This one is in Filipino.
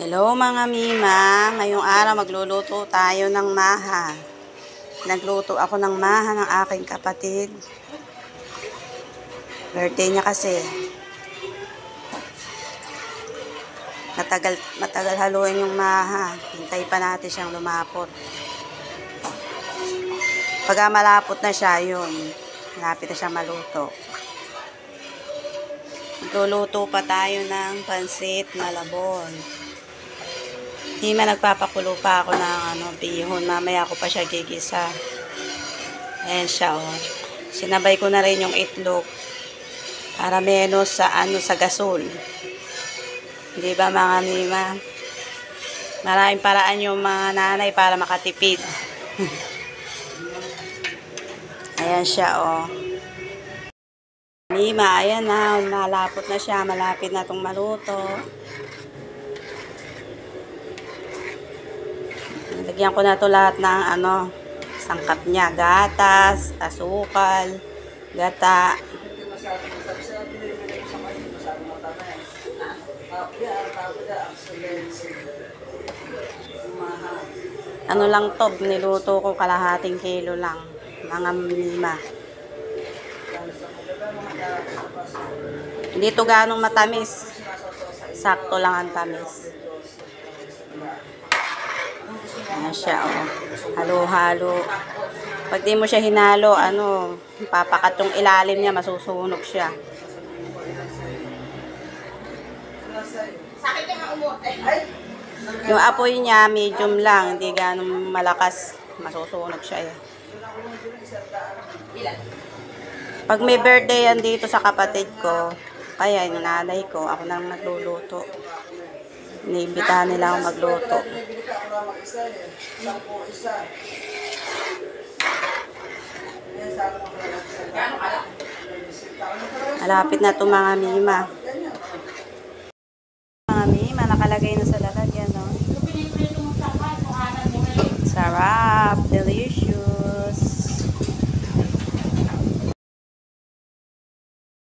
Hello mga Mima, ngayong araw magluluto tayo ng maha. Nagluto ako ng maha ng aking kapatid. Birthday niya kasi. Matagal haluin yung maha. Hintay pa natin siyang lumapot. Pagka malapot na siya, yun. Malapit na siyang maluto. Magluluto pa tayo ng pansit malabon. Hima, nagpapakulo pa ako ng bihon. Mamaya ko pa siya gigisa. Ayan siya, oh. Sinabay ko na rin yung itlog para menos sa gasol. Di ba mga Mima? Maraming paraan yung mga nanay para makatipid. Ayan siya, oh. Mima, ayan na. Malapot na siya. Malapit na itong maluto. Lagyan ko na ito lahat ng sangkap niya. Gatas, asukal, gata. Ano lang to, niluto ko kalahating kilo lang. Mga Mima. Hindi to ganong matamis. Sakto lang ang tamis. Ayan siya, oh. Halo-halo. Pag di mo siya hinalo, papakat yung ilalim niya, masusunog siya. Yung apoy niya, medium lang, hindi ganong malakas, masusunog siya. Pag may birthday yan dito sa kapatid ko, kaya yung nanay ko, ako nang nagluluto. Iniimbitahan nila akong magluto. Malapit na ito mga Mima. Mga Mima, nakalagay na sa lalagyan, no? Sarap, delicious.